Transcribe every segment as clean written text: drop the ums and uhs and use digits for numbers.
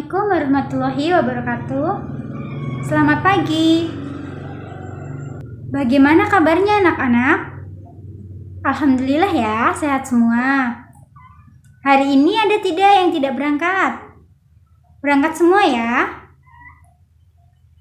Assalamualaikum warahmatullahi wabarakatuh. Selamat pagi. Bagaimana kabarnya anak-anak? Alhamdulillah ya, sehat semua. Hari ini ada tidak yang tidak berangkat? Berangkat semua ya.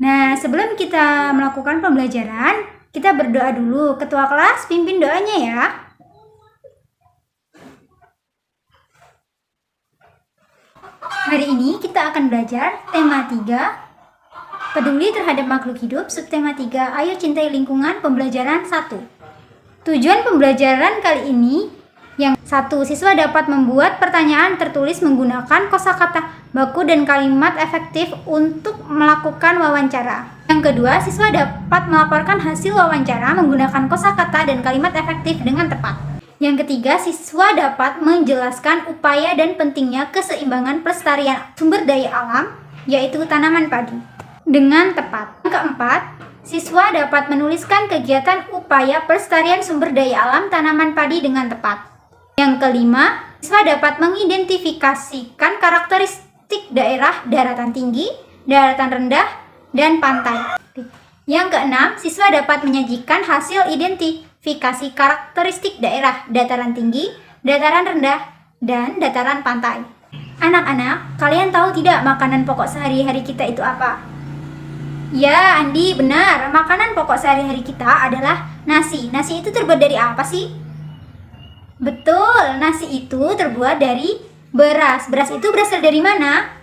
Nah, sebelum kita melakukan pembelajaran, kita berdoa dulu. Ketua kelas pimpin doanya ya. Hari ini kita akan belajar tema 3, peduli terhadap makhluk hidup, subtema 3, ayo cintai lingkungan, pembelajaran 1. Tujuan pembelajaran kali ini yang 1, siswa dapat membuat pertanyaan tertulis menggunakan kosakata baku dan kalimat efektif untuk melakukan wawancara. Yang kedua, siswa dapat melaporkan hasil wawancara menggunakan kosakata dan kalimat efektif dengan tepat. Yang ketiga, siswa dapat menjelaskan upaya dan pentingnya keseimbangan pelestarian sumber daya alam, yaitu tanaman padi, dengan tepat. Yang keempat, siswa dapat menuliskan kegiatan upaya pelestarian sumber daya alam tanaman padi dengan tepat. Yang kelima, siswa dapat mengidentifikasikan karakteristik daerah daratan tinggi, daratan rendah, dan pantai. Yang keenam, siswa dapat menyajikan hasil identifikasi karakteristik daerah dataran tinggi, dataran rendah, dan dataran pantai. Anak-anak, kalian tahu tidak makanan pokok sehari-hari kita itu apa? Ya, Andi, benar. Makanan pokok sehari-hari kita adalah nasi. Nasi itu terbuat dari apa sih? Betul, nasi itu terbuat dari beras. Beras itu berasal dari mana?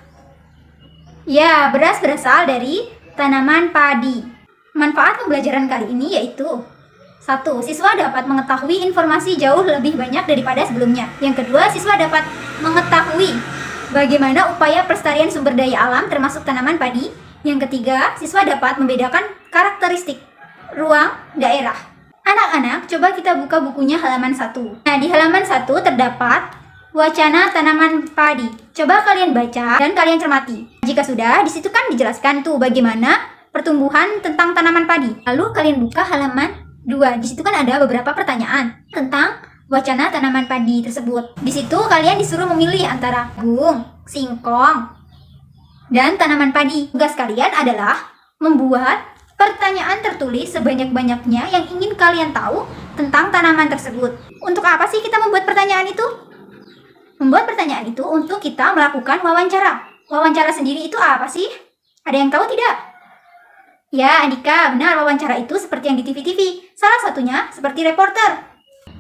Ya, beras berasal dari tanaman padi. Manfaat pembelajaran kali ini yaitu 1. Siswa dapat mengetahui informasi jauh lebih banyak daripada sebelumnya. Yang kedua, siswa dapat mengetahui bagaimana upaya pelestarian sumber daya alam termasuk tanaman padi. Yang ketiga, siswa dapat membedakan karakteristik ruang daerah. Anak-anak, coba kita buka bukunya halaman 1. Nah, di halaman 1 terdapat wacana tanaman padi. Coba kalian baca dan kalian cermati. Jika sudah, di situ kan dijelaskan tuh bagaimana pertumbuhan tentang tanaman padi. Lalu kalian buka halaman 2. Di situ kan ada beberapa pertanyaan tentang wacana tanaman padi tersebut. Di situ kalian disuruh memilih antara jagung, singkong, dan tanaman padi. Tugas kalian adalah membuat pertanyaan tertulis sebanyak-banyaknya yang ingin kalian tahu tentang tanaman tersebut. Untuk apa sih kita membuat pertanyaan itu? Membuat pertanyaan itu untuk kita melakukan wawancara. Wawancara sendiri itu apa sih? Ada yang tahu tidak? Ya, Andika, benar, wawancara itu seperti yang di TV-TV. Salah satunya seperti reporter.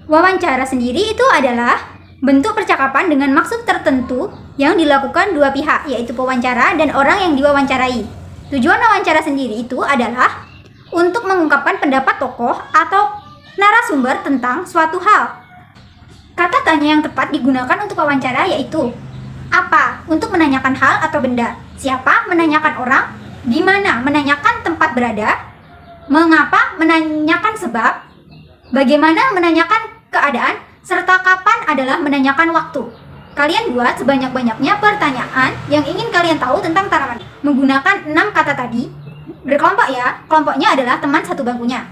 Wawancara sendiri itu adalah bentuk percakapan dengan maksud tertentu yang dilakukan dua pihak, yaitu pewawancara dan orang yang diwawancarai. Tujuan wawancara sendiri itu adalah untuk mengungkapkan pendapat tokoh atau narasumber tentang suatu hal. Kata tanya yang tepat digunakan untuk wawancara yaitu apa? Untuk menanyakan hal atau benda. Siapa? Menanyakan orang. Di mana? Menanyakan tempat berada. Mengapa? Menanyakan sebab. Bagaimana? Menanyakan keadaan. Serta kapan adalah menanyakan waktu. Kalian buat sebanyak-banyaknya pertanyaan yang ingin kalian tahu tentang tanaman. Menggunakan 6 kata tadi. Berkelompok ya. Kelompoknya adalah teman satu bangkunya.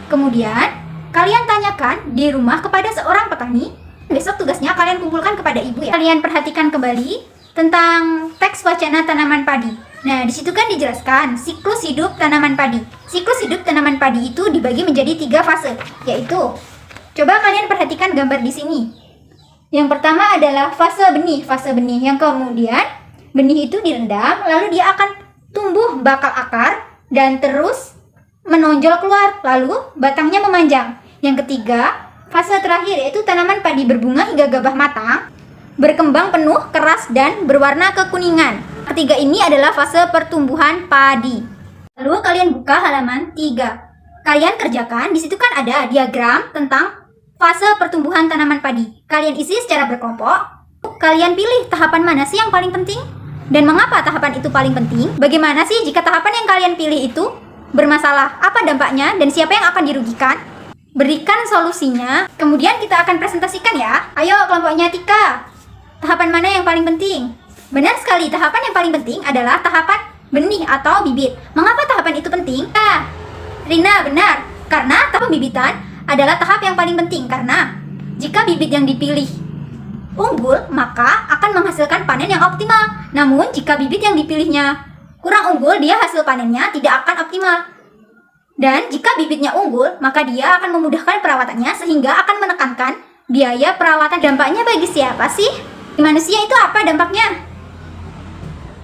Kemudian kalian tanyakan di rumah kepada seorang petani. Besok tugasnya kalian kumpulkan kepada ibu ya. Kalian perhatikan kembali tentang teks wacana tanaman padi. Nah, di situ kan dijelaskan siklus hidup tanaman padi. Siklus hidup tanaman padi itu dibagi menjadi 3 fase, yaitu coba kalian perhatikan gambar di sini. Yang pertama adalah fase benih. Fase benih yang kemudian benih itu direndam, lalu dia akan tumbuh bakal akar dan terus menonjol keluar, lalu batangnya memanjang. Yang ketiga, fase terakhir yaitu tanaman padi berbunga hingga gabah matang, berkembang penuh, keras, dan berwarna kekuningan. Ketiga ini adalah fase pertumbuhan padi. Lalu kalian buka halaman 3. Kalian kerjakan, di situ kan ada diagram tentang fase pertumbuhan tanaman padi. Kalian isi secara berkelompok. Kalian pilih tahapan mana sih yang paling penting? Dan mengapa tahapan itu paling penting? Bagaimana sih jika tahapan yang kalian pilih itu bermasalah? Apa dampaknya dan siapa yang akan dirugikan? Berikan solusinya. Kemudian kita akan presentasikan ya. Ayo kelompoknya Tika. Tahapan mana yang paling penting? Benar sekali, tahapan yang paling penting adalah tahapan benih atau bibit. Mengapa tahapan itu penting? Rina, benar. Karena tahap pembibitan adalah tahap yang paling penting. Karena jika bibit yang dipilih unggul, maka akan menghasilkan panen yang optimal. Namun, jika bibit yang dipilihnya kurang unggul, dia hasil panennya tidak akan optimal. Dan jika bibitnya unggul, maka dia akan memudahkan perawatannya sehingga akan menekankan biaya perawatan. Dampaknya bagi siapa sih? Di manusia itu apa dampaknya?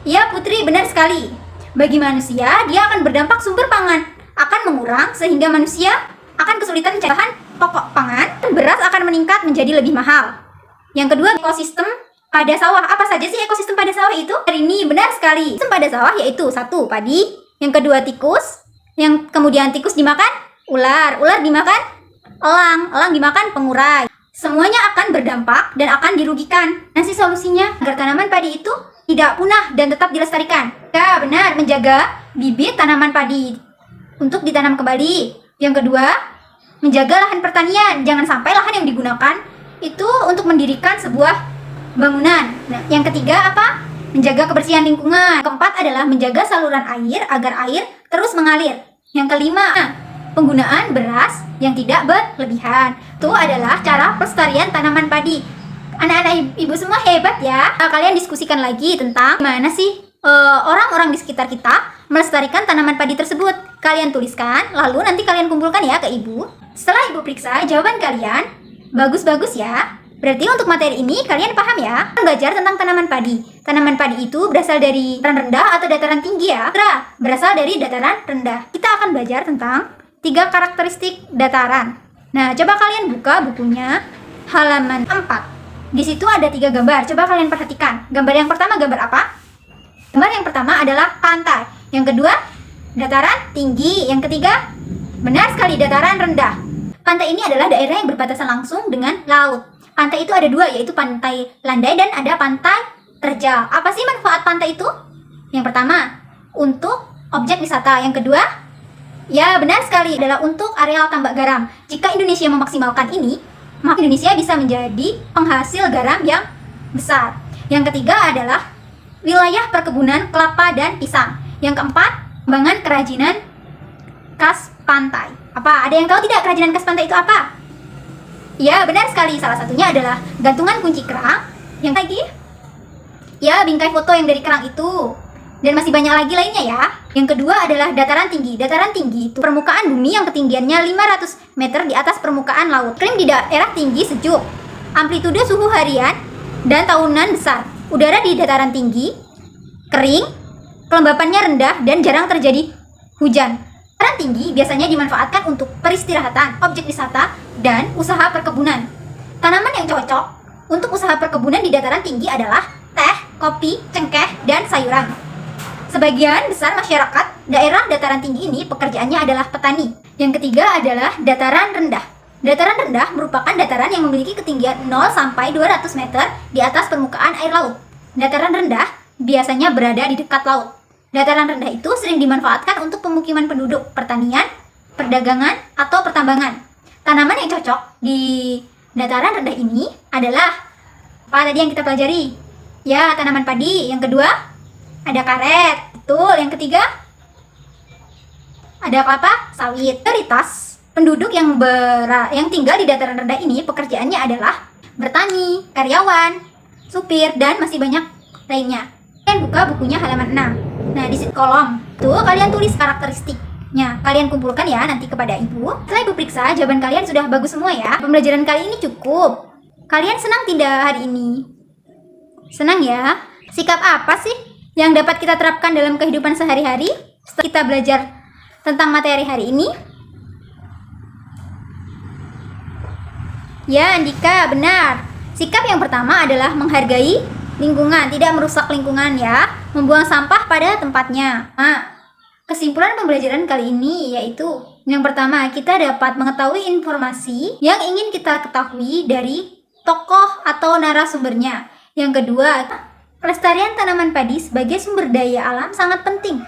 Ya Putri, benar sekali. Bagi manusia, dia akan berdampak sumber pangan akan mengurang sehingga manusia akan kesulitan mencari bahan pokok pangan. Beras akan meningkat menjadi lebih mahal. Yang kedua, ekosistem pada sawah. Apa saja sih ekosistem pada sawah itu? Hari ini benar sekali. Ekosistem pada sawah yaitu 1. Padi, yang kedua tikus, yang kemudian tikus dimakan ular, ular dimakan elang, elang dimakan pengurai. Semuanya akan berdampak dan akan dirugikan. Nanti solusinya agar tanaman padi itu tidak punah dan tetap dilestarikan. Ya benar, menjaga bibit tanaman padi untuk ditanam kembali. Yang kedua, menjaga lahan pertanian. Jangan sampai lahan yang digunakan itu untuk mendirikan sebuah bangunan. Nah, yang ketiga apa? Menjaga kebersihan lingkungan. Keempat adalah menjaga saluran air agar air terus mengalir. Yang kelima, penggunaan beras yang tidak berlebihan. Itu adalah cara pelestarian tanaman padi. Anak-anak ibu semua hebat ya. Nah, kalian diskusikan lagi tentang gimana sih orang-orang di sekitar kita melestarikan tanaman padi tersebut. Kalian tuliskan, lalu nanti kalian kumpulkan ya ke ibu. Setelah ibu periksa jawaban kalian, bagus-bagus ya. Berarti untuk materi ini kalian paham ya. Belajar tentang tanaman padi. Tanaman padi itu berasal dari dataran rendah atau dataran tinggi ya. Berasal dari dataran rendah. Kita akan belajar tentang 3 karakteristik dataran. Nah, coba kalian buka bukunya halaman 4. Di situ ada 3 gambar. Coba kalian perhatikan. Gambar yang pertama gambar apa? Gambar yang pertama adalah pantai. Yang kedua, dataran tinggi. Yang ketiga, benar sekali, dataran rendah. Pantai ini adalah daerah yang berbatasan langsung dengan laut. Pantai itu ada 2, yaitu pantai landai dan ada pantai terjal. Apa sih manfaat pantai itu? Yang pertama, untuk objek wisata. Yang kedua, ya benar sekali, adalah untuk areal tambak garam. Jika Indonesia memaksimalkan ini, maka Indonesia bisa menjadi penghasil garam yang besar. Yang ketiga adalah wilayah perkebunan kelapa dan pisang. Yang keempat, pengembangan kerajinan khas pantai. Apa? Ada yang tahu tidak kerajinan khas pantai itu apa? Ya, benar sekali. Salah satunya adalah gantungan kunci kerang. Yang lagi? Ya, bingkai foto yang dari kerang itu. Dan masih banyak lagi lainnya ya. Yang kedua adalah dataran tinggi. Dataran tinggi itu permukaan bumi yang ketinggiannya 500 meter di atas permukaan laut. Iklim di daerah tinggi sejuk. Amplitude suhu harian dan tahunan besar. Udara di dataran tinggi kering, kelembapannya rendah dan jarang terjadi hujan. Dataran tinggi biasanya dimanfaatkan untuk peristirahatan, objek wisata, dan usaha perkebunan. Tanaman yang cocok untuk usaha perkebunan di dataran tinggi adalah teh, kopi, cengkeh, dan sayuran. Sebagian besar masyarakat daerah dataran tinggi ini pekerjaannya adalah petani. Yang ketiga adalah dataran rendah. Dataran rendah merupakan dataran yang memiliki ketinggian 0 sampai 200 meter di atas permukaan air laut. Dataran rendah biasanya berada di dekat laut. Dataran rendah itu sering dimanfaatkan untuk pemukiman penduduk, pertanian, perdagangan, atau pertambangan. Tanaman yang cocok di dataran rendah ini adalah apa tadi yang kita pelajari? Ya, tanaman padi. Yang kedua, ada karet. Betul. Yang ketiga, ada kelapa sawit. Mayoritas penduduk yang tinggal di dataran rendah ini pekerjaannya adalah bertani, karyawan, supir, dan masih banyak lainnya. Kalian buka bukunya halaman 6. Nah, di kolom tuh kalian tulis karakteristiknya. Kalian kumpulkan ya nanti kepada ibu. Setelah ibu periksa, jawaban kalian sudah bagus semua ya. Pembelajaran kali ini cukup. Kalian senang tidak hari ini? Senang ya? Sikap apa sih yang dapat kita terapkan dalam kehidupan sehari-hari setelah kita belajar tentang materi hari ini? Ya, Andika, benar. Sikap yang pertama adalah menghargai lingkungan, tidak merusak lingkungan ya. Membuang sampah pada tempatnya. Nah, kesimpulan pembelajaran kali ini yaitu yang pertama, kita dapat mengetahui informasi yang ingin kita ketahui dari tokoh atau narasumbernya. Yang kedua, pelestarian tanaman padi sebagai sumber daya alam sangat penting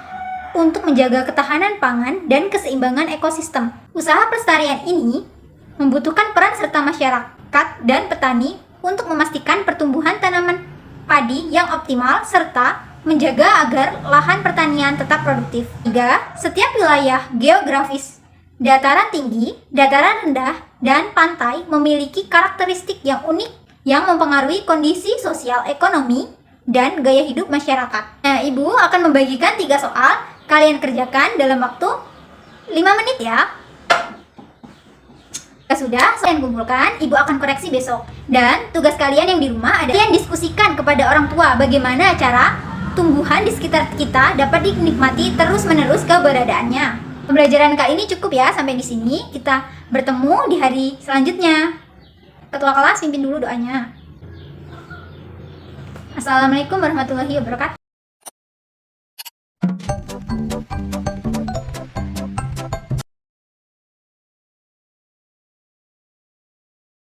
untuk menjaga ketahanan pangan dan keseimbangan ekosistem. Usaha pelestarian ini membutuhkan peran serta masyarakat dan petani untuk memastikan pertumbuhan tanaman padi yang optimal serta menjaga agar lahan pertanian tetap produktif. 3. Setiap wilayah geografis, dataran tinggi, dataran rendah, dan pantai memiliki karakteristik yang unik yang mempengaruhi kondisi sosial ekonomi dan gaya hidup masyarakat. Nah, Ibu akan membagikan 3 soal, kalian kerjakan dalam waktu 5 menit ya. Sudah, kalian kumpulkan, Ibu akan koreksi besok. Dan tugas kalian yang di rumah ada kalian diskusikan kepada orang tua bagaimana cara tumbuhan di sekitar kita dapat dinikmati terus-menerus keberadaannya. Pembelajaran kali ini cukup ya, sampai di sini. Kita bertemu di hari selanjutnya. Ketua kelas pimpin dulu doanya. Assalamualaikum warahmatullahi wabarakatuh.